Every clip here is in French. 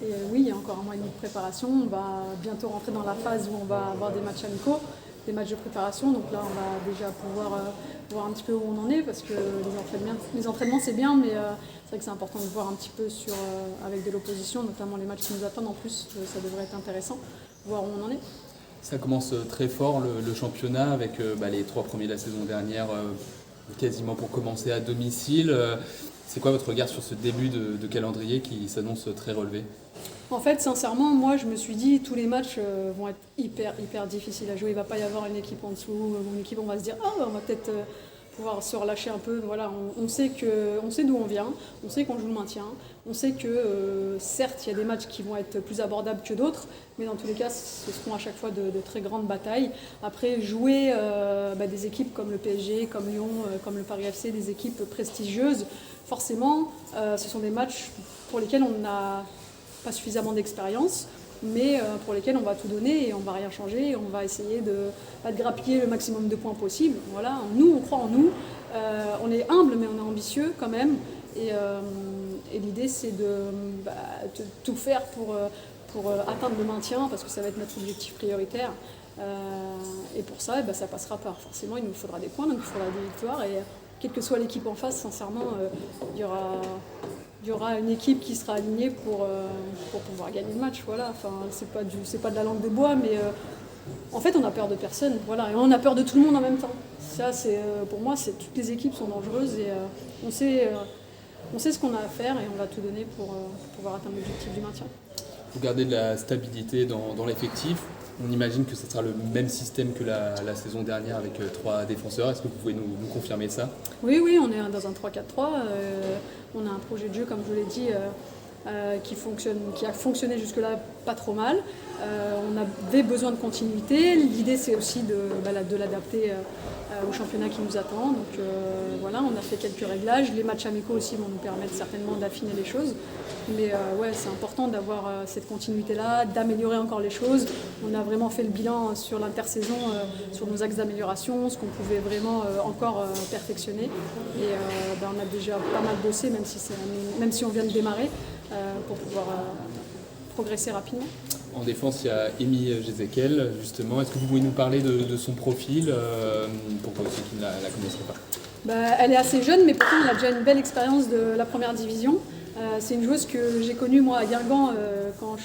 Oui, il y a encore un mois et demi de préparation. On va bientôt rentrer dans la phase où on va avoir des matchs amicaux, des matchs de préparation. Donc là, on va déjà pouvoir voir un petit peu où on en est, parce que les entraînements c'est bien, mais c'est vrai que c'est important de voir un petit peu avec de l'opposition, notamment les matchs qui nous attendent. En plus, ça devrait être intéressant, voir où on en est. Ça commence très fort le championnat avec les 3 premiers de la saison dernière quasiment pour commencer à domicile. C'est quoi votre regard sur ce début de calendrier qui s'annonce très relevé? En fait, sincèrement, moi, je me suis dit tous les matchs vont être hyper difficiles à jouer. Il ne va pas y avoir une équipe en dessous, une équipe on va se dire on va peut-être pouvoir se relâcher un peu. Voilà, on sait d'où on vient, on sait qu'on joue le maintien, on sait que certes, il y a des matchs qui vont être plus abordables que d'autres, mais dans tous les cas, ce seront à chaque fois de très grandes batailles. Après, jouer des équipes comme le PSG, comme Lyon, comme le Paris FC, des équipes prestigieuses, forcément, ce sont des matchs pour lesquels on n'a pas suffisamment d'expérience, mais pour lesquels on va tout donner et on va rien changer, et on va essayer de grappiller le maximum de points possible. Voilà, nous, on croit en nous, on est humble, mais on est ambitieux quand même, et l'idée c'est de tout faire pour atteindre le maintien, parce que ça va être notre objectif prioritaire. Et pour ça, ça passera par, forcément, il nous faudra des points, donc il faudra des victoires, et quelle que soit l'équipe en face, sincèrement, il y aura une équipe qui sera alignée pour pouvoir gagner le match. Voilà. Enfin, c'est pas de la langue de bois, mais en fait, on a peur de personne. Voilà. Et on a peur de tout le monde en même temps. Ça, pour moi, toutes les équipes sont dangereuses, et on sait ce qu'on a à faire, et on va tout donner pour pouvoir atteindre l'objectif du maintien. Vous gardez de la stabilité dans l'effectif. On imagine que ce sera le même système que la saison dernière avec 3 défenseurs. Est-ce que vous pouvez nous confirmer ça? Oui, on est dans un 3-4-3. On a un projet de jeu, comme je vous l'ai dit, qui a fonctionné jusque-là pas trop mal. On avait besoin de continuité. L'idée, c'est aussi de l'adapter au championnat qui nous attend. Donc voilà, on a fait quelques réglages. Les matchs amicaux aussi vont nous permettre certainement d'affiner les choses. Mais c'est important d'avoir cette continuité-là, d'améliorer encore les choses. On a vraiment fait le bilan sur l'intersaison, sur nos axes d'amélioration, ce qu'on pouvait vraiment encore perfectionner. Et on a déjà pas mal bossé, même si on vient de démarrer, pour pouvoir progresser rapidement. En défense, il y a Amy Jezekel, justement. Est-ce que vous pouvez nous parler de son profil pour ceux qui ne la connaisseraient pas? Elle est assez jeune, mais pourtant elle a déjà une belle expérience de la première division. C'est une joueuse que j'ai connue moi à Guingamp quand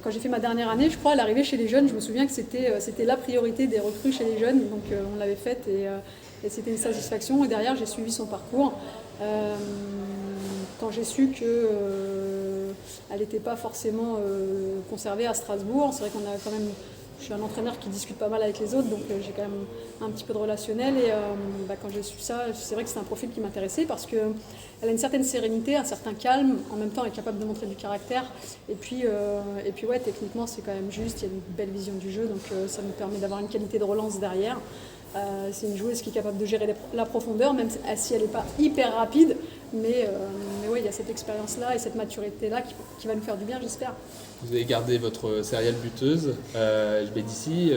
j'ai fait ma dernière année, je crois, à l'arrivée chez les jeunes. Je me souviens que c'était la priorité des recrues chez les jeunes, donc on l'avait faite, et c'était une satisfaction. Et derrière, j'ai suivi son parcours. Quand j'ai su qu'elle n'était pas forcément conservée à Strasbourg, c'est vrai qu'on a quand même... Je suis un entraîneur qui discute pas mal avec les autres, donc j'ai quand même un petit peu de relationnel. Et quand j'ai su ça, c'est vrai que c'est un profil qui m'intéressait, parce qu'elle a une certaine sérénité, un certain calme, en même temps elle est capable de montrer du caractère. Et puis ouais, techniquement c'est quand même juste, il y a une belle vision du jeu, donc ça nous permet d'avoir une qualité de relance derrière. C'est une joueuse qui est capable de gérer la profondeur, même si elle n'est pas hyper rapide. Mais ouais, il y a cette expérience-là et cette maturité-là qui va nous faire du bien, j'espère. Vous avez gardé votre serial buteuse, Jbedici.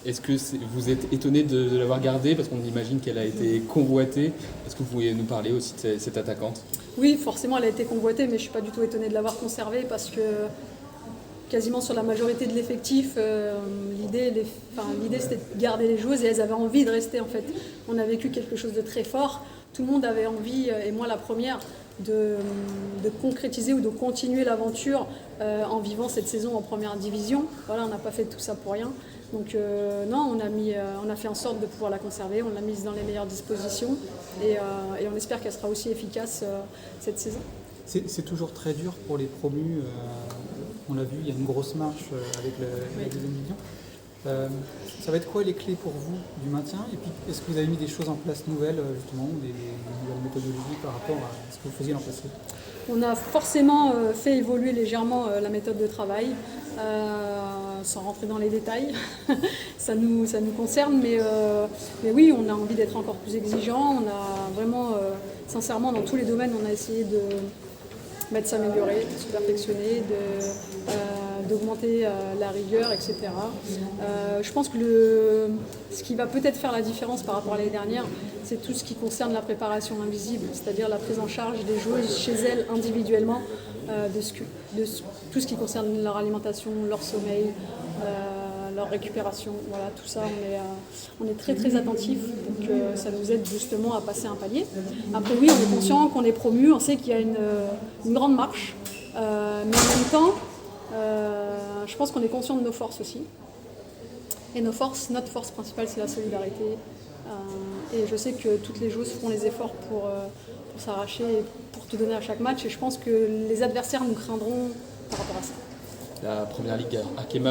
Est-ce que vous êtes étonné de l'avoir gardée, parce qu'on imagine qu'elle a été convoitée? Est-ce que vous pouvez nous parler aussi de cette attaquante? Oui, forcément elle a été convoitée, mais je ne suis pas du tout étonnée de l'avoir conservée, parce que quasiment sur la majorité de l'effectif, l'idée c'était de garder les joueuses, et elles avaient envie de rester en fait. On a vécu quelque chose de très fort, tout le monde avait envie, et moi la première, de concrétiser ou de continuer l'aventure en vivant cette saison en première division. Voilà, on n'a pas fait tout ça pour rien. Donc non, on a fait en sorte de pouvoir la conserver, on l'a mise dans les meilleures dispositions, et on espère qu'elle sera aussi efficace cette saison. C'est toujours très dur pour les promus. On l'a vu, il y a une grosse marche avec la deuxième division. Ça va être quoi les clés pour vous du maintien? Et puis, est-ce que vous avez mis des choses en place nouvelles, justement, des nouvelles méthodologies par rapport à ce que vous faisiez l'an passé? On a forcément fait évoluer légèrement la méthode de travail, sans rentrer dans les détails. ça nous concerne, mais oui, on a envie d'être encore plus exigeant. On a vraiment, sincèrement, dans tous les domaines, on a essayé de s'améliorer, de se perfectionner, d'augmenter la rigueur, etc. Je pense que ce qui va peut-être faire la différence par rapport à l'année dernière, c'est tout ce qui concerne la préparation invisible, c'est-à-dire la prise en charge des joueuses chez elles individuellement, tout ce qui concerne leur alimentation, leur sommeil, leur récupération. Voilà, tout ça, on est très très attentifs. Donc ça nous aide justement à passer un palier. Après oui, on est conscient qu'on est promu, on sait qu'il y a une grande marche. Mais en même temps, je pense qu'on est conscient de nos forces aussi. Et notre force principale, c'est la solidarité. Et je sais que toutes les joueuses feront les efforts pour s'arracher et pour tout donner à chaque match. Et je pense que les adversaires nous craindront par rapport à ça. La première ligue, Arkema